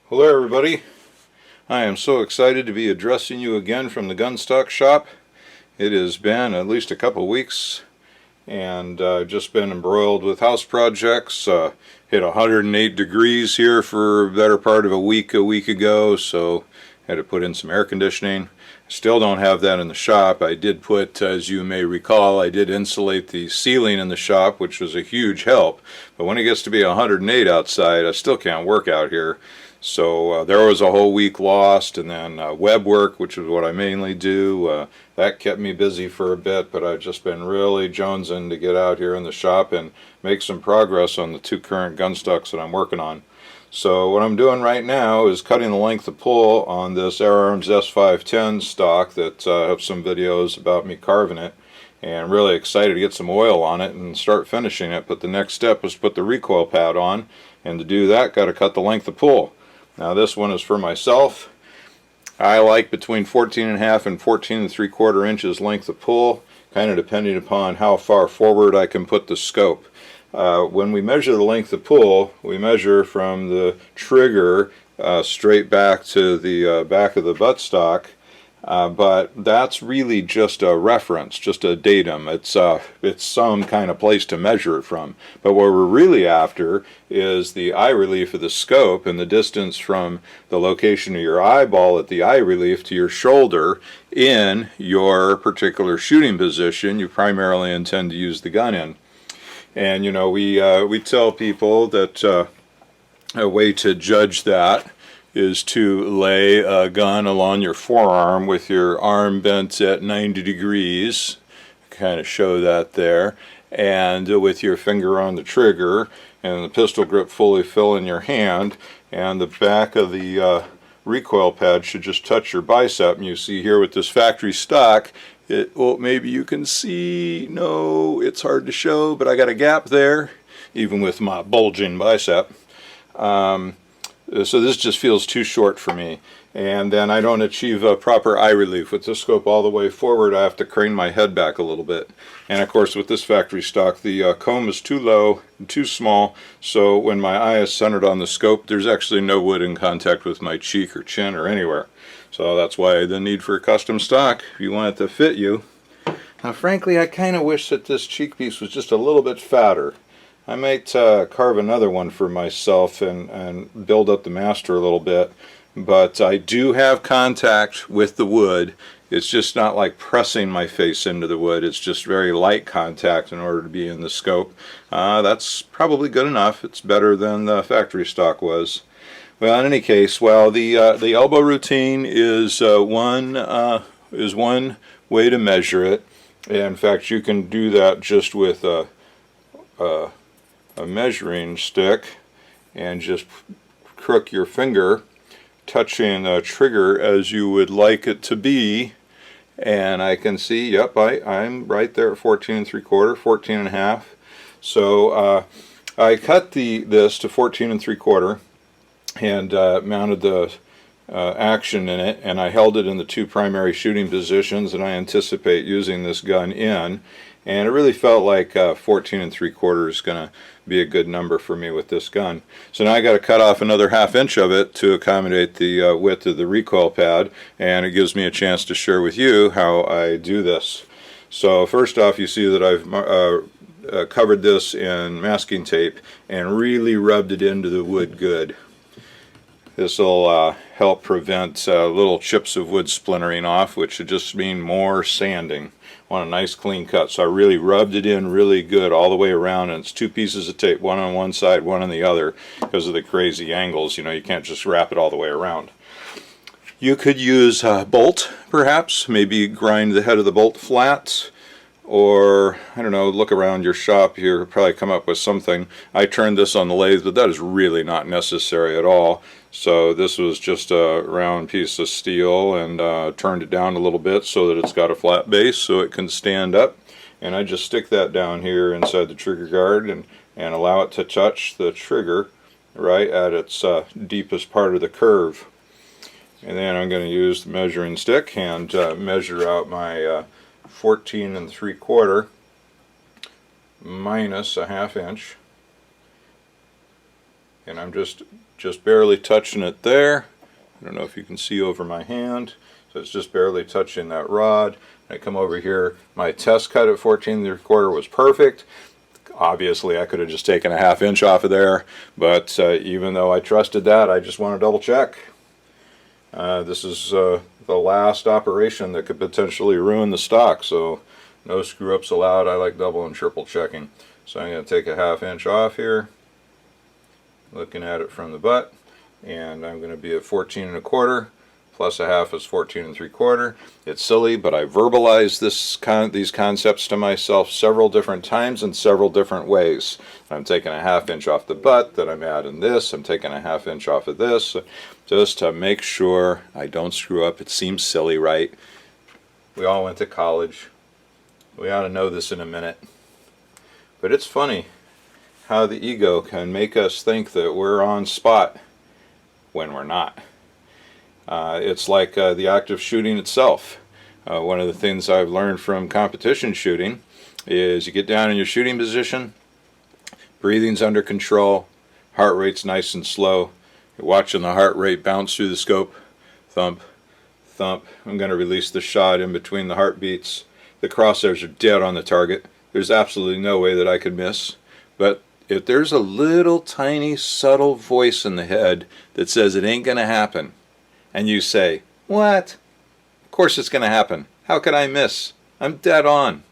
Hello everybody, I am so excited to be addressing you again from the gunstock shop. It has been at least a couple weeks and I've just been embroiled with house projects. Hit 108 degrees here for a better part of a week ago, so had to put in some air conditioning. Still don't have that in the shop. I did put, as you may recall, I did insulate the ceiling in the shop, which was a huge help. But when it gets to be 108 outside, I still can't work out here. So there was a whole week lost, and then web work, which is what I mainly do. That kept me busy for a bit, but I've just been really jonesing to get out here in the shop and make some progress on the two current gun stocks that I'm working on. So what I'm doing right now is cutting the length of pull on this Air Arms S510 stock that I have some videos about me carving it, and really excited to get some oil on it and start finishing it. But the next step was put the recoil pad on, and to do that got to cut the length of pull. Now this one is for myself. I like between 14.5 and 14.75 inches length of pull, kind of depending upon how far forward I can put the scope. When we measure the length of pull, we measure from the trigger straight back to the back of the buttstock, but that's really just a reference, just a datum. It's some kind of place to measure it from. But what we're really after is the eye relief of the scope and the distance from the location of your eyeball at the eye relief to your shoulder in your particular shooting position you primarily intend to use the gun in. And you know, we tell people that a way to judge that is to lay a gun along your forearm with your arm bent at 90 degrees, kind of show that there, and with your finger on the trigger and the pistol grip fully filling your hand, and the back of the recoil pad should just touch your bicep. And you see here with this factory stock, well, maybe you can see, no, it's hard to show, but I got a gap there, even with my bulging bicep. So this just feels too short for me. And then I don't achieve a proper eye relief. With the scope all the way forward, I have to crane my head back a little bit. And of course with this factory stock, the comb is too low and too small, so when my eye is centered on the scope, there's actually no wood in contact with my cheek or chin or anywhere. So that's why the need for a custom stock, if you want it to fit you. Now frankly, I kind of wish that this cheek piece was just a little bit fatter. I might carve another one for myself and build up the master a little bit, but I do have contact with the wood. It's just not like pressing my face into the wood. It's just very light contact in order to be in the scope. That's probably good enough. It's better than the factory stock was. Well, in any case, well, the elbow routine is one way to measure it. In fact, you can do that just with a measuring stick and just crook your finger, touching the trigger as you would like it to be, and I can see, yep, I'm right there at 14.75, 14.5. So I cut this to 14.75 and mounted the action in it, and I held it in the two primary shooting positions that I anticipate using this gun in, and it really felt like 14.75 is going to be a good number for me with this gun. So now I got to cut off another ½ inch of it to accommodate the width of the recoil pad, and it gives me a chance to share with you how I do this. So first off, you see that I've covered this in masking tape and really rubbed it into the wood good. This will help prevent little chips of wood splintering off, which would just mean more sanding. I want a nice clean cut, so I really rubbed it in really good all the way around, and it's two pieces of tape, one on one side, one on the other, because of the crazy angles. You know, you can't just wrap it all the way around. You could use a bolt, perhaps, maybe grind the head of the bolt flat, or, I don't know, look around your shop, you'll probably come up with something. I turned this on the lathe, but that is really not necessary at all. So this was just a round piece of steel, and turned it down a little bit so that it's got a flat base so it can stand up. And I just stick that down here inside the trigger guard and allow it to touch the trigger right at its deepest part of the curve. And then I'm going to use the measuring stick and measure out my 14.75 minus a ½ inch, and I'm just just barely touching it there. I don't know if you can see over my hand. So it's just barely touching that rod. I come over here. My test cut at 14 3/4 was perfect. Obviously, I could have just taken a 1/2 inch off of there, but even though I trusted that, I just want to double check. This is the last operation that could potentially ruin the stock, so no screw ups allowed. I like double and triple checking. So I'm going to take a 1/2 inch off here, looking at it from the butt, and I'm going to be at 14 1/4. Plus a 1/2 is 14 3/4. It's silly, but I verbalized these concepts to myself several different times in several different ways. I'm taking a 1/2 inch off the butt, then I'm adding this, I'm taking a 1/2 inch off of this, just to make sure I don't screw up. It seems silly, right? We all went to college. We ought to know this in a minute. But it's funny how the ego can make us think that we're on spot when we're not. It's like the act of shooting itself. One of the things I've learned from competition shooting is you get down in your shooting position, breathing's under control, heart rate's nice and slow. You're watching the heart rate bounce through the scope, thump, thump. I'm going to release the shot in between the heartbeats. The crosshairs are dead on the target. There's absolutely no way that I could miss. But if there's a little tiny subtle voice in the head that says it ain't going to happen, and you say, what? Of course it's going to happen. How could I miss? I'm dead on.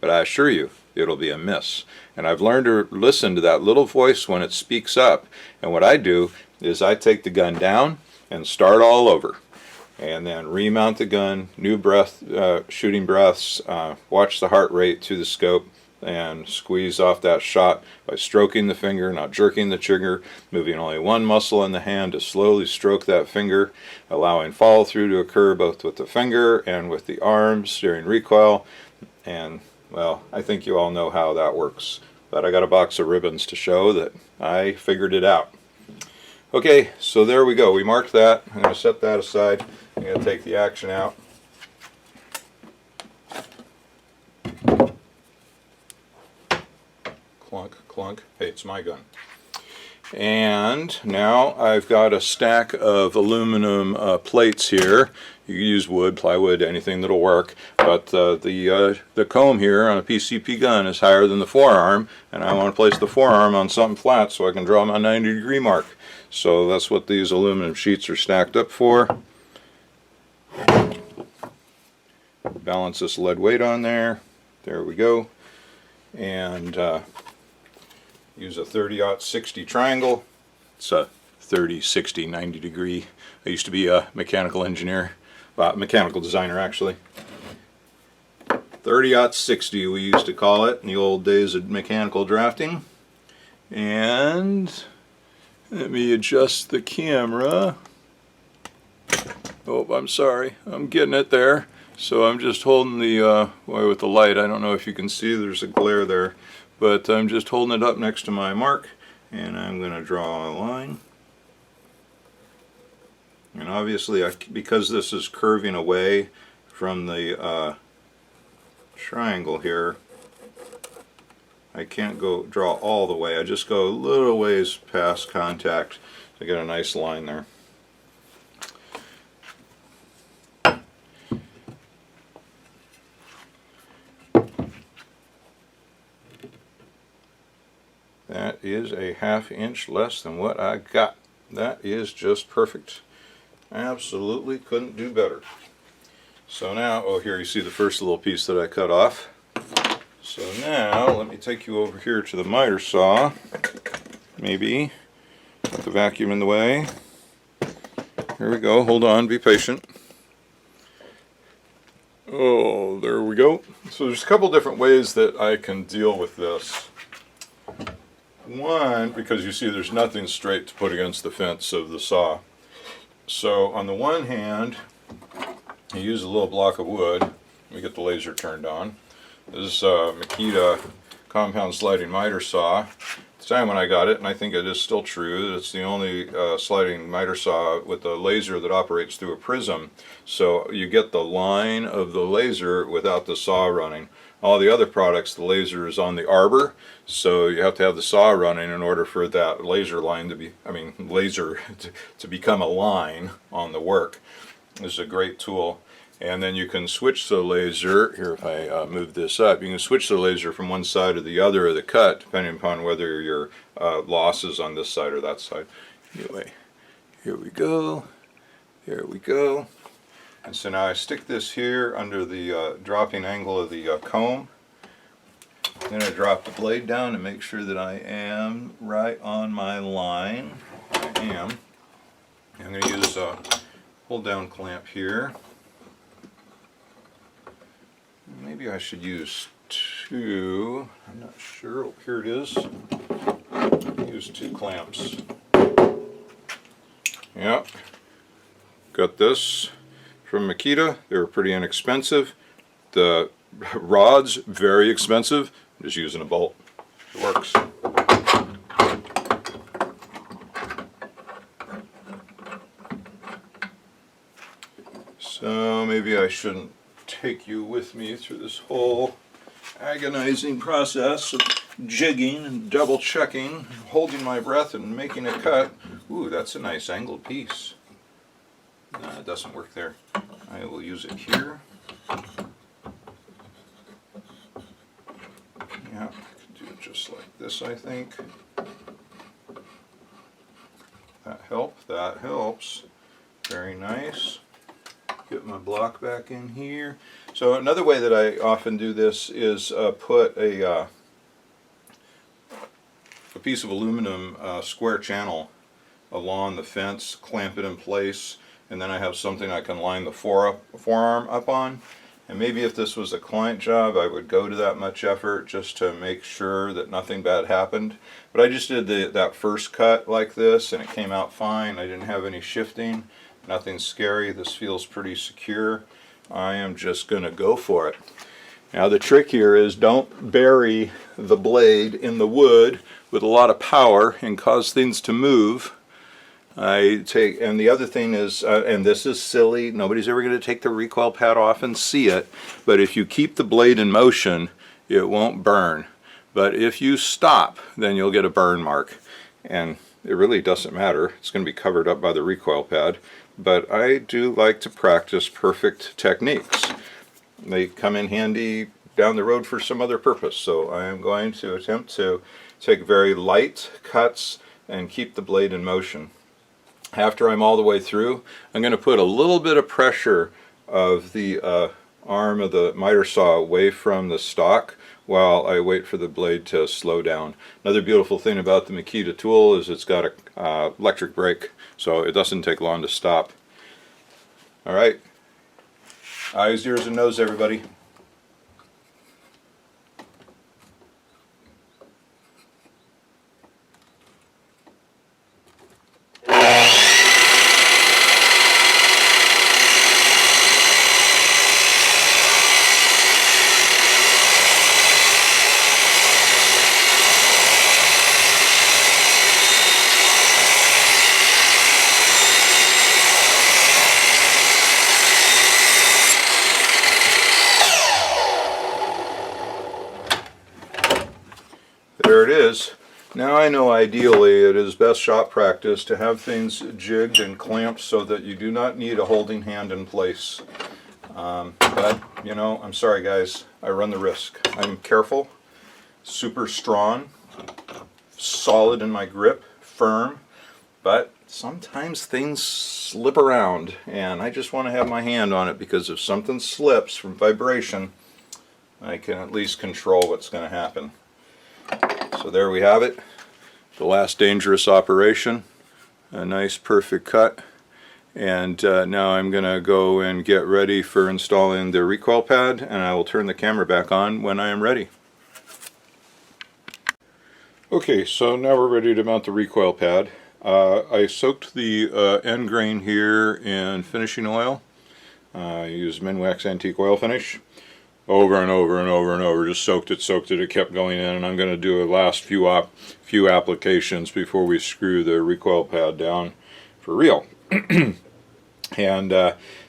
But I assure you, it'll be a miss. And I've learned to listen to that little voice when it speaks up. And what I do is I take the gun down and start all over. And then remount the gun, new breath, shooting breaths, watch the heart rate through the scope, and squeeze off that shot by stroking the finger, not jerking the trigger, moving only one muscle in the hand to slowly stroke that finger, allowing follow through to occur both with the finger and with the arms during recoil. And well, I think you all know how that works, but I got a box of ribbons to show that I figured it out. Okay, so there we go. We marked that. I'm going to set that aside. I'm going to take the action out. Clunk, clunk. Hey, it's my gun. And now I've got a stack of aluminum plates here. You can use wood, plywood, anything that'll work. But the comb here on a PCP gun is higher than the forearm, and I want to place the forearm on something flat so I can draw my 90-degree mark. So that's what these aluminum sheets are stacked up for. Balance this lead weight on there. There we go. And use a 30-60 triangle. It's a 30, 60, 90 degree. I used to be a mechanical engineer, mechanical designer actually. 30-60 we used to call it in the old days of mechanical drafting. And let me adjust the camera. Oh, I'm sorry. I'm getting it there. So I'm just holding the, with the light, I don't know if you can see, there's a glare there. But I'm just holding it up next to my mark, and I'm going to draw a line. And obviously, because this is curving away from the triangle here, I can't draw all the way. I just go a little ways past contact to get a nice line there. That is a 1/2 inch less than what I got. That is just perfect. Absolutely couldn't do better. So now, oh, here you see the first little piece that I cut off. So now, let me take you over here to the miter saw. Maybe. Put the vacuum in the way. Here we go. Hold on. Be patient. Oh, there we go. So there's a couple different ways that I can deal with this. One, because you see there's nothing straight to put against the fence of the saw. So on the one hand, you use a little block of wood. Let me get the laser turned on. This is a Makita compound sliding miter saw. the time when I got it, and I think it is still true, it's the only sliding miter saw with a laser that operates through a prism. So you get the line of the laser without the saw running. All the other products, the laser is on the arbor, so you have to have the saw running in order for that laser line to be, to become a line on the work. This is a great tool. And then you can switch the laser, here if I move this up, you can switch the laser from one side to the other of the cut, depending upon whether your loss is on this side or that side. Anyway, here we go, there we go. And so now I stick this here under the dropping angle of the comb. Then I drop the blade down and make sure that I am right on my line. I am. I'm going to use a pull down clamp here. Maybe I should use two, I'm not sure, oh, here it is. Use two clamps. Yep, got this from Makita. They were pretty inexpensive. The rods, very expensive. I'm just using a bolt, it works. So maybe I shouldn't take you with me through this whole agonizing process of jigging and double checking, holding my breath and making a cut. Ooh, that's a nice angled piece. No, it doesn't work there. I will use it here. Yeah, I can do it just like this, I think. That helps. Very nice. Get my block back in here. So another way that I often do this is put a piece of aluminum square channel along the fence, clamp it in place, and then I have something I can line the forearm up on. And maybe if this was a client job, I would go to that much effort just to make sure that nothing bad happened. But I just did that first cut like this, and it came out fine. I didn't have any shifting. Nothing scary. This feels pretty secure. I am just going to go for it. Now the trick here is don't bury the blade in the wood with a lot of power and cause things to move. And the other thing is, and this is silly, nobody's ever going to take the recoil pad off and see it, but if you keep the blade in motion, it won't burn. But if you stop, then you'll get a burn mark. And it really doesn't matter. It's going to be covered up by the recoil pad. But I do like to practice perfect techniques. They come in handy down the road for some other purpose. So I am going to attempt to take very light cuts and keep the blade in motion. After I'm all the way through, I'm going to put a little bit of pressure of the arm of the miter saw away from the stock while I wait for the blade to slow down. Another beautiful thing about the Makita tool is it's got a electric brake, so it doesn't take long to stop. Alright, eyes, ears, and nose, everybody. There it is. Now I know ideally it is best shop practice to have things jigged and clamped so that you do not need a holding hand in place. But, you know, I'm sorry guys, I run the risk. I'm careful, super strong, solid in my grip, firm, but sometimes things slip around and I just want to have my hand on it because if something slips from vibration, I can at least control what's going to happen. So there we have it, the last dangerous operation, a nice perfect cut, and now I'm going to go and get ready for installing the recoil pad, and I will turn the camera back on when I am ready. Okay, so now we're ready to mount the recoil pad. I soaked the end grain here in finishing oil. I use Minwax Antique Oil Finish. over and over and over and over. Just soaked it. It kept going in, and I'm going to do a last few applications before we screw the recoil pad down for real. And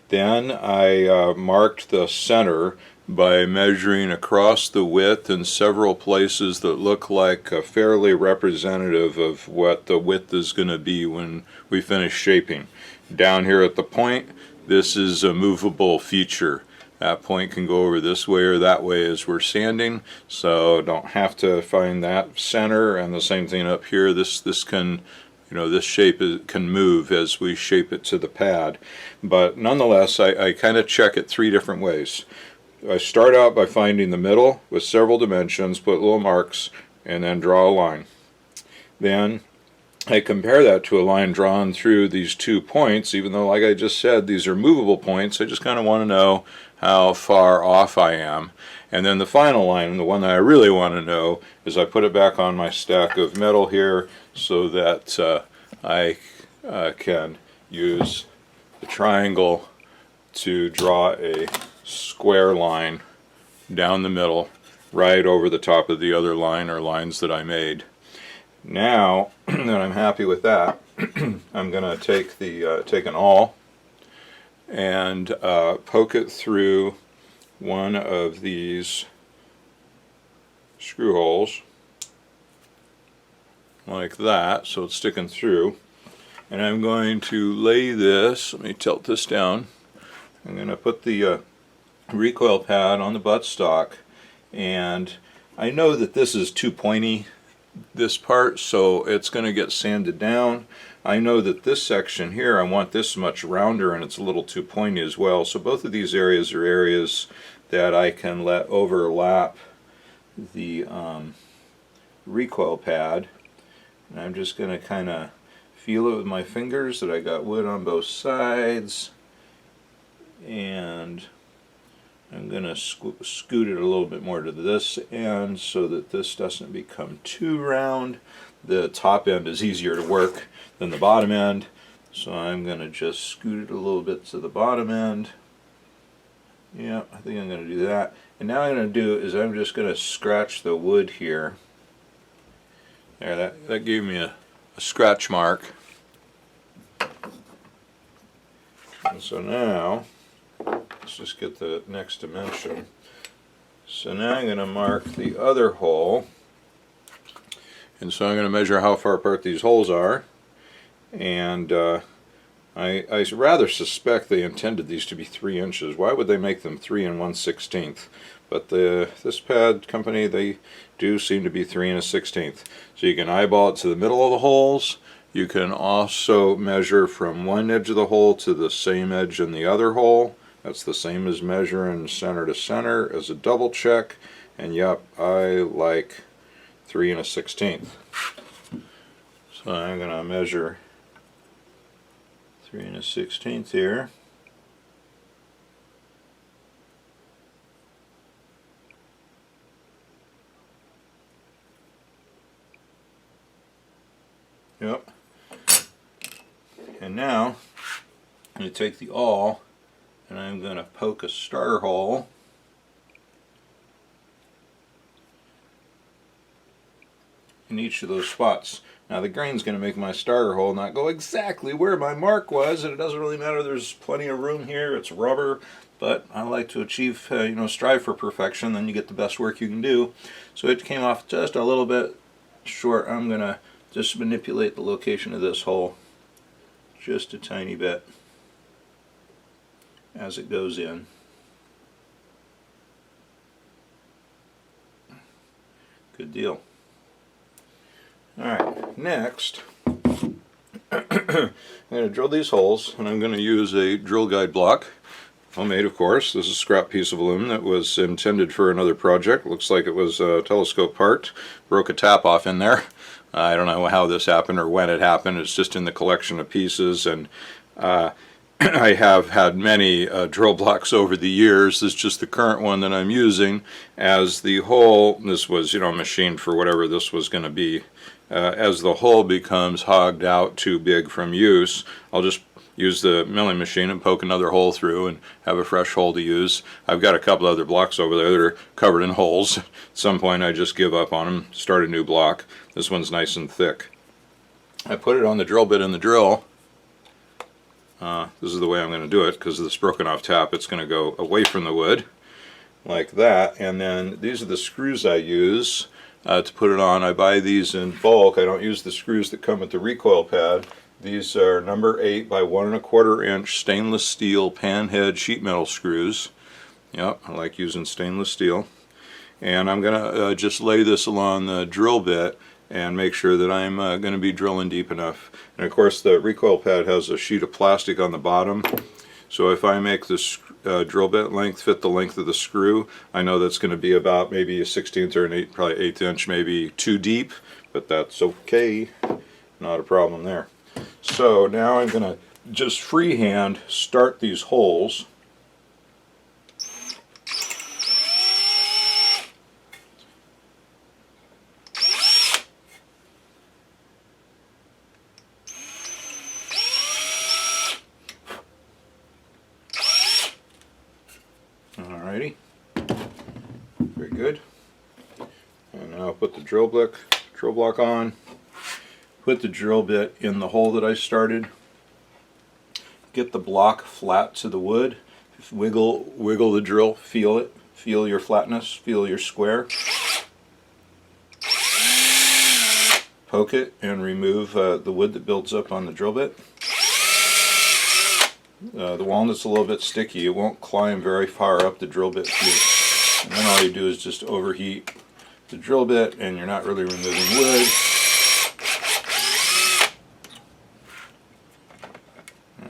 then I marked the center by measuring across the width in several places that look like fairly representative of what the width is going to be when we finish shaping. Down here at the point, this is a movable feature. That point can go over this way or that way as we're sanding, so don't have to find that center. And the same thing up here. This can, this shape can move as we shape it to the pad. But nonetheless, I kind of check it 3 different ways. I start out by finding the middle with several dimensions, put little marks, and then draw a line. Then I compare that to a line drawn through these 2 points. Even though, like I just said, these are movable points, I just kind of want to know how far off I am. And then the final line, the one that I really want to know, is I put it back on my stack of metal here so that I can use the triangle to draw a square line down the middle right over the top of the other line or lines that I made. Now that I'm happy with that, I'm going to take take an awl and poke it through one of these screw holes like that, so it's sticking through. And I'm going to lay this, let me tilt this down, I'm going to put the recoil pad on the buttstock, and I know that this is too pointy, this part, so it's going to get sanded down. I know that this section here, I want this much rounder, and it's a little too pointy as well. So both of these areas are areas that I can let overlap the recoil pad. And I'm just going to kind of feel it with my fingers that I got wood on both sides, and I'm going to scoot it a little bit more to this end so that this doesn't become too round. The top end is easier to work than the bottom end, so I'm going to just scoot it a little bit to the bottom end. Yeah, I think I'm going to do that. And now what I'm going to do is I'm just going to scratch the wood here. There, that gave me a scratch mark. And so now, let's just get the next dimension. So now I'm going to mark the other hole. And so I'm going to measure how far apart these holes are. And I rather suspect they intended these to be 3 inches. Why would they make them 3 1/16? But this pad company, they do seem to be 3 1/16. So you can eyeball it to the middle of the holes. You can also measure from one edge of the hole to the same edge in the other hole. That's the same as measuring center to center as a double check. And yep, I like 3 1/16. So I'm going to measure 3 1/16 here. Yep. And now I'm going to take the awl and I'm going to poke a starter hole in each of those spots. Now the grain's going to make my starter hole not go exactly where my mark was, and it doesn't really matter. There's plenty of room here. It's rubber, but I like to achieve, strive for perfection. Then you get the best work you can do. So it came off just a little bit short. I'm going to just manipulate the location of this hole just a tiny bit as it goes in. Good deal. Alright, next I'm going to drill these holes, and I'm going to use a drill guide block. Homemade, of course. This is a scrap piece of aluminum that was intended for another project. Looks like it was a telescope part. Broke a tap off in there. I don't know how this happened or when it happened. It's just in the collection of pieces, and I have had many drill blocks over the years. This is just the current one that I'm using. As the hole, this was machined for whatever this was going to be. As the hole becomes hogged out too big from use, I'll just use the milling machine and poke another hole through and have a fresh hole to use. I've got a couple other blocks over there that are covered in holes. At some point I just give up on them, start a new block. This one's nice and thick. I put it on the drill bit in the drill. This is the way I'm going to do it because of this broken off tap. It's going to go away from the wood like that, and then these are the screws I use to put it on. I buy these in bulk. I don't use the screws that come with the recoil pad. These are number 8 by 1 1/4 inch stainless steel pan head sheet metal screws. Yep, I like using stainless steel. And I'm going to just lay this along the drill bit and make sure that I'm going to be drilling deep enough. And of course the recoil pad has a sheet of plastic on the bottom, so if I make this drill bit length fit the length of the screw, I know that's going to be about maybe a 1/16 or an probably 1/8 inch, maybe too deep, but that's okay, not a problem there. So now I'm going to just freehand start these holes. Alrighty, very good. And now I'll put the drill block on, put the drill bit in the hole that I started, get the block flat to the wood, wiggle the drill, feel it, feel your flatness, feel your square, poke it and remove the wood that builds up on the drill bit. The walnut's a little bit sticky. It won't climb very far up the drill bit flute. And then all you do is just overheat the drill bit and you're not really removing wood.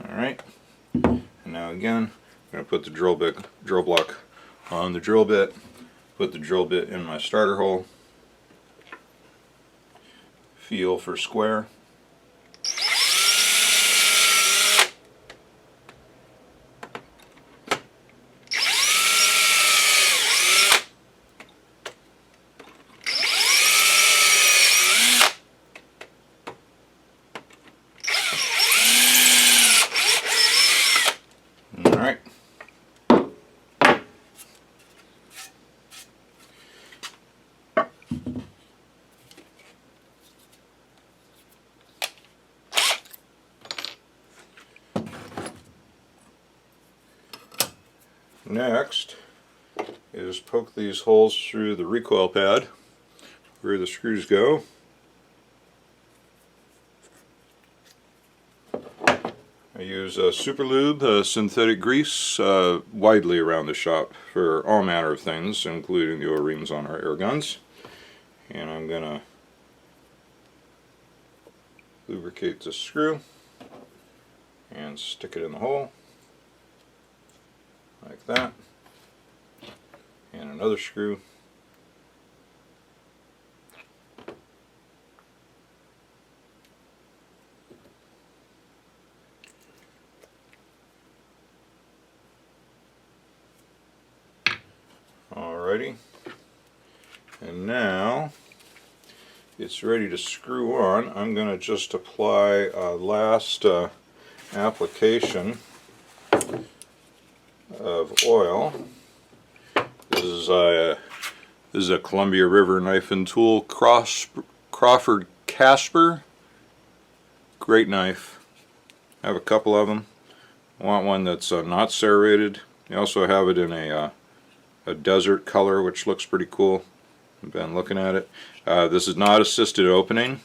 Alright. And now again, I'm going to put the drill block on the drill bit, put the drill bit in my starter hole, feel for square. Alright. Next is poke these holes through the recoil pad where the screws go. I use Super Lube synthetic grease widely around the shop for all manner of things, including the O-rings on our air guns. And I'm going to lubricate this screw and stick it in the hole like that, and another screw. Alrighty, and now it's ready to screw on. I'm going to just apply a last application of oil. This is a Columbia River knife and tool Crawford Casper. Great knife. I have a couple of them. I want one that's not serrated. I also have it in a desert color, which looks pretty cool. I've been looking at it. This is not assisted opening,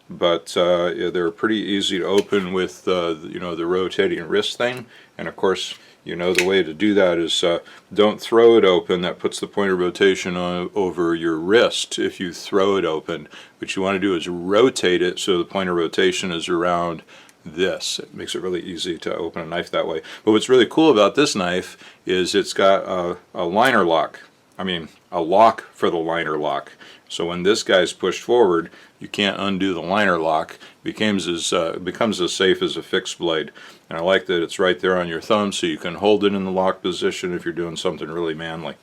but they're pretty easy to open with you know, the rotating wrist thing. And of course, you know, the way to do that is don't throw it open. That puts the point of rotation over your wrist if you throw it open. What you want to do is rotate it so the point of rotation is around this. It makes it really easy to open a knife that way. But what's really cool about this knife is it's got a liner lock. I mean, a lock for the liner lock. So when this guy's pushed forward, you can't undo the liner lock. It becomes as safe as a fixed blade. And I like that it's right there on your thumb, so you can hold it in the lock position if you're doing something really manly.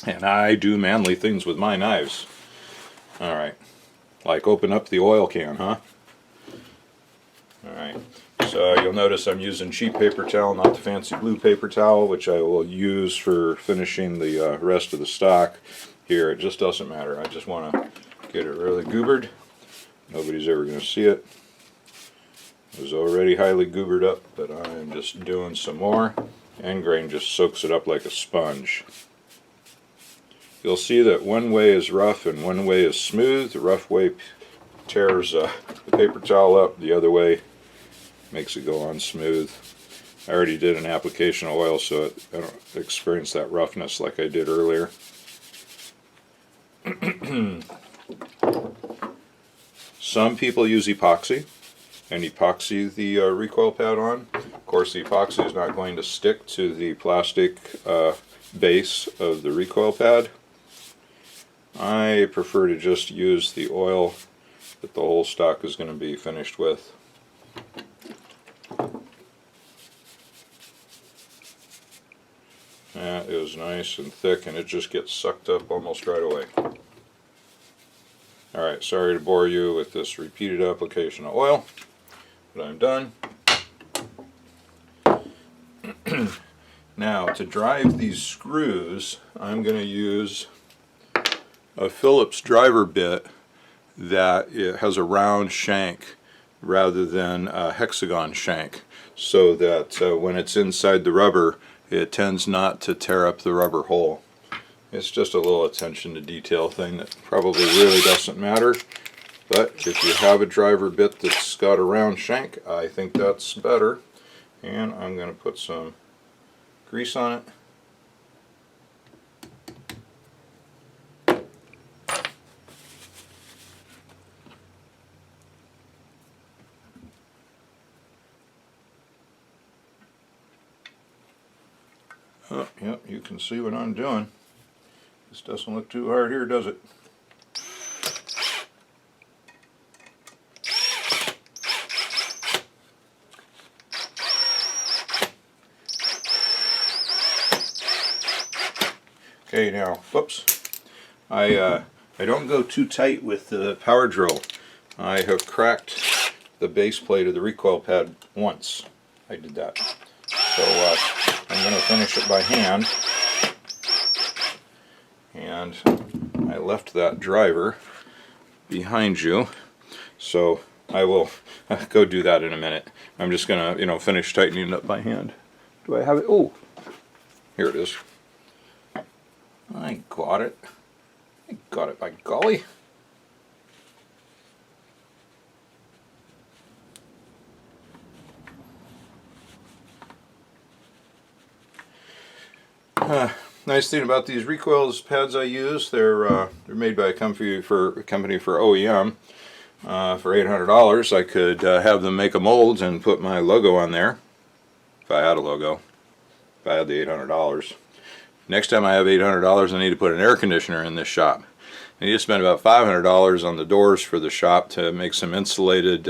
And I do manly things with my knives. Alright, like open up the oil can, huh? Alright, So you'll notice I'm using cheap paper towel, not the fancy blue paper towel, which I will use for finishing the rest of the stock. Here, it just doesn't matter. I just want to get it really goobered. Nobody's ever going to see it. It was already highly goobered up, but I'm just doing some more. End grain just soaks it up like a sponge. You'll see that one way is rough and one way is smooth. The rough way tears the paper towel up. The other way makes it go on smooth. I already did an application of oil, so I don't experience that roughness like I did earlier. Some people use epoxy and epoxy the recoil pad on. Of course, the epoxy is not going to stick to the plastic base of the recoil pad. I prefer to just use the oil that the whole stock is going to be finished with. That is nice and thick, and it just gets sucked up almost right away. Alright, sorry to bore you with this repeated application of oil, but I'm done. Now, to drive these screws, I'm going to use a Phillips driver bit that it has a round shank rather than a hexagon shank, so that when it's inside the rubber, it tends not to tear up the rubber hole. It's just a little attention to detail thing that probably really doesn't matter, but if you have a driver bit that's got a round shank, I think that's better. And I'm going to put some grease on it. Oh, yep, you can see what I'm doing. This doesn't look too hard here, does it? Okay, now, whoops. I don't go too tight with the power drill. I have cracked the base plate of the recoil pad once. I did that. So I'm going to finish it by hand. And I left that driver behind you, so I will go do that in a minute. I'm just going to, finish tightening it up by hand. Do I have it? Oh, here it is. I got it. I got it, by golly. Nice thing about these recoil pads I use, they're made by a company for OEM. For $800, I could have them make a mold and put my logo on there, if I had a logo, if I had the $800. Next time I have $800, I need to put an air conditioner in this shop. I need to spend about $500 on the doors for the shop to make some insulated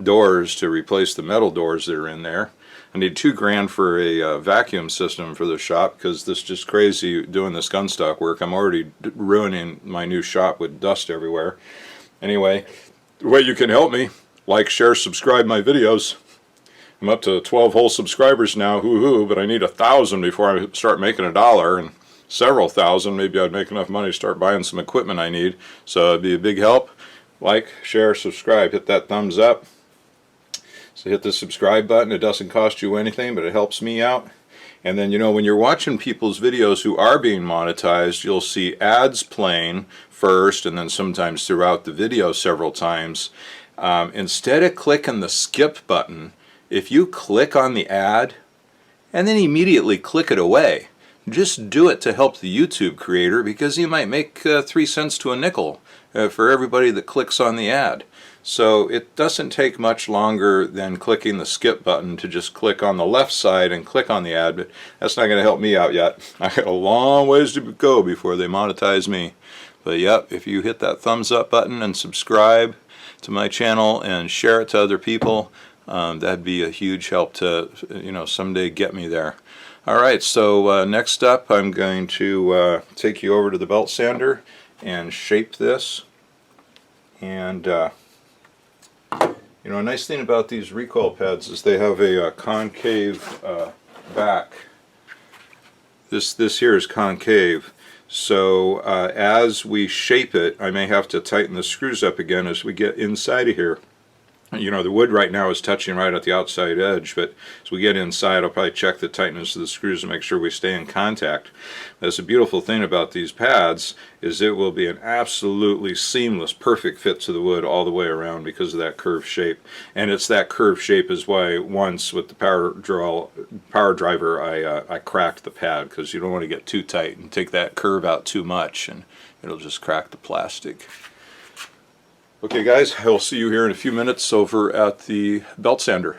doors to replace the metal doors that are in there. I need $2,000 for a vacuum system for the shop, because this is just crazy doing this gunstock work. I'm already ruining my new shop with dust everywhere. Anyway, the way you can help me, like, share, subscribe my videos. I'm up to 12 whole subscribers now, hoo-hoo, but I need 1,000 before I start making $1, and several thousand, maybe I'd make enough money to start buying some equipment I need. So it'd be a big help. Like, share, subscribe, hit that thumbs up. So hit the subscribe button. It doesn't cost you anything, but it helps me out. And then, when you're watching people's videos who are being monetized, you'll see ads playing first, and then sometimes throughout the video several times. Instead of clicking the skip button, if you click on the ad and then immediately click it away, just do it to help the YouTube creator, because you might make 3 cents to a nickel for everybody that clicks on the ad. So it doesn't take much longer than clicking the skip button to just click on the left side and click on the ad, but that's not going to help me out yet. I got a long ways to go before they monetize me. But yep, if you hit that thumbs up button and subscribe to my channel and share it to other people, that'd be a huge help to, someday get me there. Alright, so next up I'm going to take you over to the belt sander and shape this. And You know, a nice thing about these recoil pads is they have a concave back. This here is concave, so as we shape it, I may have to tighten the screws up again as we get inside of here. You know, the wood right now is touching right at the outside edge, but as we get inside, I'll probably check the tightness of the screws and make sure we stay in contact. That's the beautiful thing about these pads, is it will be an absolutely seamless, perfect fit to the wood all the way around because of that curved shape. And it's that curved shape is why once with the power driver I cracked the pad, because you don't want to get too tight and take that curve out too much and it'll just crack the plastic. Okay guys, I'll see you here in a few minutes over at the belt sander.